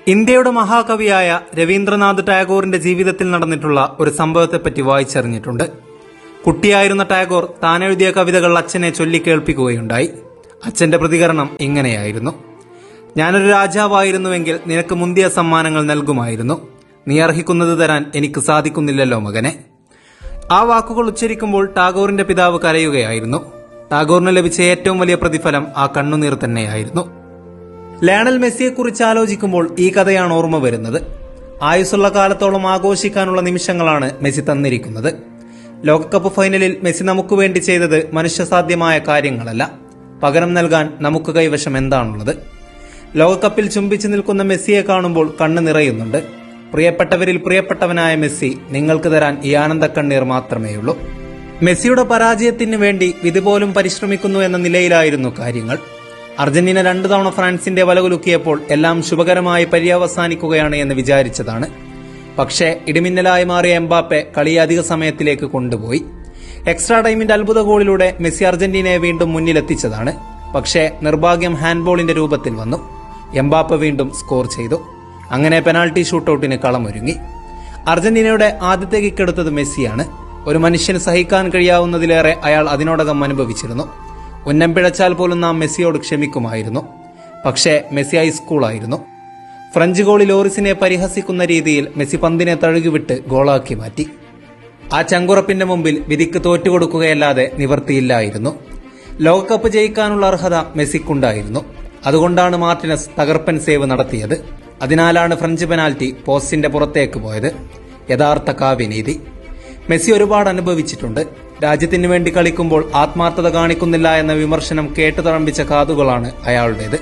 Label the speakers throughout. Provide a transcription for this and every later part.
Speaker 1: ഇന്ത്യയുടെ മഹാകവിയായ രവീന്ദ്രനാഥ് ടാഗോറിന്റെ ജീവിതത്തിൽ നടന്നിട്ടുള്ള ഒരു സംഭവത്തെപ്പറ്റി വായിച്ചറിഞ്ഞിട്ടുണ്ട്. കുട്ടിയായിരുന്ന ടാഗോർ താൻ എഴുതിയ കവിതകൾ അച്ഛനെ ചൊല്ലിക്കേൾപ്പിക്കുകയുണ്ടായി. അച്ഛന്റെ പ്രതികരണം ഇങ്ങനെയായിരുന്നു: ഞാനൊരു രാജാവായിരുന്നുവെങ്കിൽ നിനക്ക് മുന്തിയ സമ്മാനങ്ങൾ നൽകുമായിരുന്നു. നീ അർഹിക്കുന്നത് തരാൻ എനിക്ക് സാധിക്കുന്നില്ലല്ലോ മകനെ. ആ വാക്കുകൾ ഉച്ചരിക്കുമ്പോൾ ടാഗോറിന്റെ പിതാവ് കരയുകയായിരുന്നു. ടാഗോറിന് ലഭിച്ച ഏറ്റവും വലിയ പ്രതിഫലം ആ കണ്ണുനീർ തന്നെയായിരുന്നു. ലയണൽ മെസ്സിയെക്കുറിച്ച് ആലോചിക്കുമ്പോൾ ഈ കഥയാണ് ഓർമ്മ വരുന്നത്. ആയുസ്സുള്ള കാലത്തോളം ആഘോഷിക്കാനുള്ള നിമിഷങ്ങളാണ് മെസ്സി തന്നിരിക്കുന്നത്. ലോകകപ്പ് ഫൈനലിൽ മെസ്സി നമുക്ക് വേണ്ടി ചെയ്തത് മനുഷ്യസാധ്യമായ കാര്യങ്ങളല്ല. പകരം നൽകാൻ നമുക്ക് കൈവശം എന്താണുള്ളത്? ലോകകപ്പിൽ ചുംബിച്ചു നിൽക്കുന്ന മെസ്സിയെ കാണുമ്പോൾ കണ്ണ് നിറയുന്നുണ്ട്. പ്രിയപ്പെട്ടവരിൽ പ്രിയപ്പെട്ടവനായ മെസ്സി, നിങ്ങൾക്ക് തരാൻ ഈ ആനന്ദക്കണ്ണീർ മാത്രമേയുള്ളൂ. മെസ്സിയുടെ പരാജയത്തിന് വേണ്ടി വിധി പോലും പരിശ്രമിക്കുന്നു എന്ന നിലയിലായിരുന്നു കാര്യങ്ങൾ. അർജന്റീന 2 തവണ ഫ്രാൻസിന്റെ വലകുലുക്കിയപ്പോൾ എല്ലാം ശുഭകരമായി പര്യവസാനിക്കുകയാണ് എന്ന് വിചാരിച്ചതാണ്. പക്ഷേ ഇടിമിന്നലായി മാറിയ എംബാപ്പെ കളിയെ അധിക സമയത്തിലേക്ക് കൊണ്ടുപോയി. എക്സ്ട്രാ ടൈമിന്റെ അത്ഭുത ഗോളിലൂടെ മെസ്സി അർജന്റീനയെ വീണ്ടും മുന്നിലെത്തിച്ചതാണ്. പക്ഷേ നിർഭാഗ്യം ഹാൻഡ്ബോളിന്റെ രൂപത്തിൽ വന്നു. എംബാപ്പെ വീണ്ടും സ്കോർ ചെയ്തു. അങ്ങനെ പെനാൽറ്റി ഷൂട്ടൌട്ടിന് കളമൊരുങ്ങി. അർജന്റീനയുടെ ആദ്യത്തെ കിക്കെടുത്തത് മെസ്സിയാണ്. ഒരു മനുഷ്യന് സഹിക്കാൻ കഴിയാവുന്നതിലേറെ അയാൾ അതിനോടകം അനുഭവിച്ചിരുന്നു. ഉന്നം പിഴച്ചാൽ പോലും നാം മെസ്സിയോട് ക്ഷമിക്കുമായിരുന്നു. പക്ഷേ മെസ്സി ഹൈസ്കൂളായിരുന്നു. ഫ്രഞ്ച് ഗോളി ലോറിസിനെ പരിഹസിക്കുന്ന രീതിയിൽ മെസ്സി പന്തിനെ തഴുകിവിട്ട് ഗോളാക്കി മാറ്റി. ആ ചങ്കുറപ്പിന്റെ മുമ്പിൽ വിധിക്ക് തോറ്റുകൊടുക്കുകയല്ലാതെ നിവർത്തിയില്ലായിരുന്നു. ലോകകപ്പ് ജയിക്കാനുള്ള അർഹത മെസ്സിക്കുണ്ടായിരുന്നു. അതുകൊണ്ടാണ് മാർട്ടിനസ് തകർപ്പൻ സേവ് നടത്തിയത്. അതിനാലാണ് ഫ്രഞ്ച് പെനാൽറ്റി പോസ്റ്റിന്റെ പുറത്തേക്ക് പോയത്. യഥാർത്ഥ കാവ്യനീതി. മെസ്സി ഒരുപാട് അനുഭവിച്ചിട്ടുണ്ട്. രാജ്യത്തിന് വേണ്ടി കളിക്കുമ്പോൾ ആത്മാർത്ഥത കാണിക്കുന്നില്ല എന്ന വിമർശനം കേട്ടുതഴമ്പിച്ച കാതുകളാണ് അയാളുടേത്.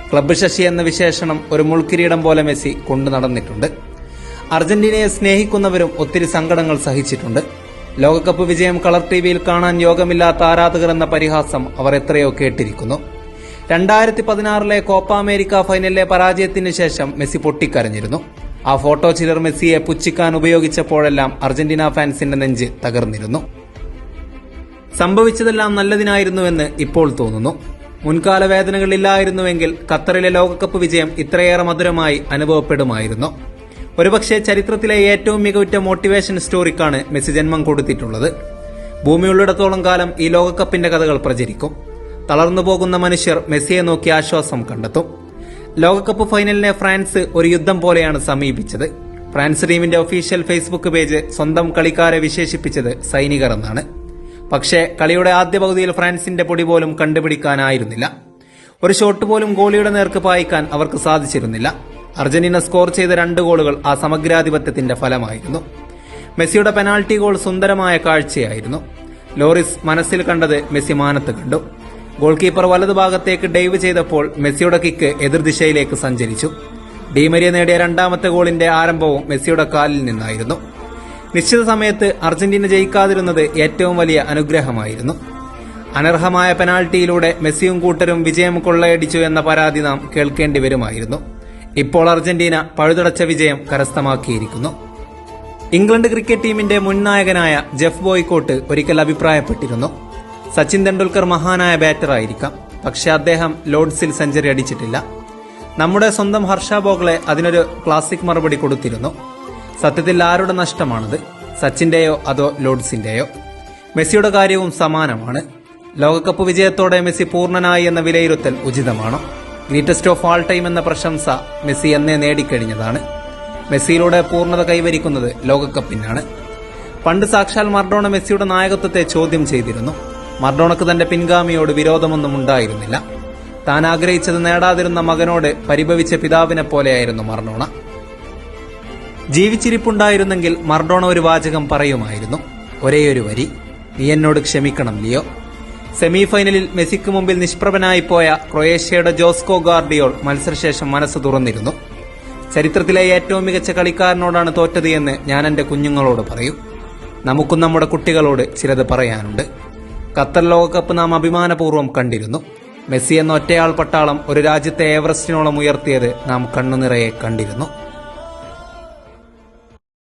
Speaker 1: ക്ലബ്ബ് ശശി എന്ന വിശേഷണം ഒരു മുൾക്കിരീടം പോലെ മെസ്സി കൊണ്ടു നടന്നിട്ടുണ്ട്. അർജന്റീനയെ സ്നേഹിക്കുന്നവരും ഒത്തിരി സങ്കടങ്ങൾ സഹിച്ചിട്ടുണ്ട്. ലോകകപ്പ് വിജയം കളർ ടിവിയിൽ കാണാൻ യോഗമില്ലാത്ത ആരാധകർ എന്ന പരിഹാസം അവർ എത്രയോ കേട്ടിരിക്കുന്നു. 2016 കോപ്പ അമേരിക്ക ഫൈനലിലെ പരാജയത്തിന് ശേഷം മെസ്സി പൊട്ടിക്കരഞ്ഞിരുന്നു. ആ ഫോട്ടോ ചിലർ മെസ്സിയെ പുച്ഛിക്കാൻ ഉപയോഗിച്ചപ്പോഴെല്ലാം അർജന്റീന ഫാൻസിന്റെ നെഞ്ച് തകർന്നിരുന്നു. സംഭവിച്ചതെല്ലാം നല്ലതിനായിരുന്നുവെന്ന് ഇപ്പോൾ തോന്നുന്നു. മുൻകാല വേദനകളില്ലായിരുന്നുവെങ്കിൽ ഖത്തറിലെ ലോകകപ്പ് വിജയം ഇത്രയേറെ മധുരമായി അനുഭവപ്പെടുമായിരുന്നു. ഒരുപക്ഷെ ചരിത്രത്തിലെ ഏറ്റവും മികവുറ്റ മോട്ടിവേഷൻ സ്റ്റോറിക്കാണ് മെസ്സി ജന്മം കൊടുത്തിട്ടുള്ളത്. ഭൂമിയുള്ളിടത്തോളം കാലം ഈ ലോകകപ്പിന്റെ കഥകൾ പ്രചരിക്കും. തളർന്നു പോകുന്ന മനുഷ്യർ മെസ്സിയെ നോക്കി ആശ്വാസം കണ്ടെത്തും. ലോകകപ്പ് ഫൈനലിനെ ഫ്രാൻസ് ഒരു യുദ്ധം പോലെയാണ് സമീപിച്ചത്. ഫ്രാൻസ് ടീമിന്റെ ഒഫീഷ്യൽ ഫേസ്ബുക്ക് പേജ് സ്വന്തം കളിക്കാരെ വിശേഷിപ്പിച്ചത് സൈനികർ എന്നാണ്. പക്ഷേ കളിയുടെ ആദ്യ പകുതിയിൽ ഫ്രാൻസിന്റെ പൊടി പോലും കണ്ടുപിടിക്കാനായിരുന്നില്ല. ഒരു ഷോട്ട് പോലും ഗോളിയുടെ നേർക്ക് പായിക്കാൻ അവർക്ക് സാധിച്ചിരുന്നില്ല. അർജന്റീന സ്കോർ ചെയ്ത 2 ഗോളുകൾ ആ സമഗ്രാധിപത്യത്തിന്റെ ഫലമായിരുന്നു. മെസ്സിയുടെ പെനാൽറ്റി ഗോൾ സുന്ദരമായ കാഴ്ചയായിരുന്നു. ലോറിസ് മനസ്സിൽ കണ്ടത് മെസ്സി മാനത്ത് കണ്ടു. ഗോൾ കീപ്പർ വലതുഭാഗത്തേക്ക് ഡൈവ് ചെയ്തപ്പോൾ മെസ്സിയുടെ കിക്ക് എതിർദിശയിലേക്ക് സഞ്ചരിച്ചു. ഡിമരിയ നേടിയ 2ാമത്തെ ഗോളിന്റെ ആരംഭവും മെസ്സിയുടെ കാലിൽ നിന്നായിരുന്നു. നിശ്ചിത സമയത്ത് അർജന്റീന ജയിക്കാതിരുന്നത് ഏറ്റവും വലിയ അനുഗ്രഹമായിരുന്നു. അനർഹമായ പെനാൽറ്റിയിലൂടെ മെസ്സിയും കൂട്ടരും വിജയം കൊള്ളയടിച്ചു എന്ന പരാതി നാം കേൾക്കേണ്ടി വരുമായിരുന്നു. ഇപ്പോൾ അർജന്റീന പഴുതടച്ച വിജയം കരസ്ഥമാക്കിയിരിക്കുന്നു. ഇംഗ്ലണ്ട് ക്രിക്കറ്റ് ടീമിന്റെ മുൻ നായകനായ ജെഫ് ബോയ്കോട്ട് ഒരിക്കൽ അഭിപ്രായപ്പെട്ടിരുന്നു: സച്ചിൻ തെണ്ടുൽക്കർ മഹാനായ ബാറ്ററായിരിക്കാം, പക്ഷെ അദ്ദേഹം ലോർഡ്സിൽ സെഞ്ചുറി അടിച്ചിട്ടില്ല. നമ്മുടെ സ്വന്തം ഹർഷ ബോഗ്ലെ അതിനൊരു ക്ലാസിക് മറുപടി കൊടുത്തിരുന്നു: സത്യത്തിൽ ആരുടെ നഷ്ടമാണത്, സച്ചിന്റെയോ അതോ ലോർഡ്സിന്റെയോ? മെസ്സിയുടെ കാര്യവും സമാനമാണ്. ലോകകപ്പ് വിജയത്തോടെ മെസ്സി പൂർണ്ണനായി എന്ന വിലയിരുത്തൽ ഉചിതമാണ്. ഗ്രേറ്റസ്റ്റ് ഓഫ് ആൾ ടൈം എന്ന പ്രശംസ മെസ്സി എന്നേ നേടിക്കഴിഞ്ഞതാണ്. മെസ്സിയിലൂടെ പൂർണ്ണത കൈവരിക്കുന്നത് ലോകകപ്പിനാണ്. പണ്ട് സാക്ഷാൽ മർഡോണ മെസ്സിയുടെ നായകത്വത്തെ ചോദ്യം ചെയ്തിരുന്നു. മർഡോണക്ക് തന്റെ പിൻഗാമിയോട് വിരോധമൊന്നും ഉണ്ടായിരുന്നില്ല. താൻ ആഗ്രഹിച്ചത് നേടാതിരുന്ന മകനോട് പരിഭവിച്ച പിതാവിനെ പോലെയായിരുന്നു മർഡോണ. ജീവിച്ചിരിപ്പുണ്ടായിരുന്നെങ്കിൽ മർഡോണ ഒരു വാചകം പറയുമായിരുന്നു, ഒരേയൊരു വരി: നീ എന്നോട് ക്ഷമിക്കണം ലിയോ. സെമിഫൈനലിൽ മെസ്സിക്ക് മുമ്പിൽ നിഷ്പ്രഭനായി പോയ ക്രൊയേഷ്യയുടെ ജോസ്കോ ഗാർഡിയോൾ മത്സരശേഷം മനസ്സ് തുറന്നിരുന്നു. ചരിത്രത്തിലെ ഏറ്റവും മികച്ച കളിക്കാരനോടാണ് തോറ്റത് എന്ന് ഞാൻ എന്റെ കുഞ്ഞുങ്ങളോട് പറയും. നമുക്കും നമ്മുടെ കുട്ടികളോട് ചിലത് പറയാനുണ്ട്. ഖത്തർ ലോകകപ്പ് നാം അഭിമാനപൂർവ്വം കണ്ടിരുന്നു. മെസ്സി എന്ന ഒറ്റയാൾ പട്ടാളം ഒരു രാജ്യത്തെ എവറസ്റ്റിനോളം ഉയർത്തിയത് നാം കണ്ണുനിറയെ കണ്ടിരുന്നു.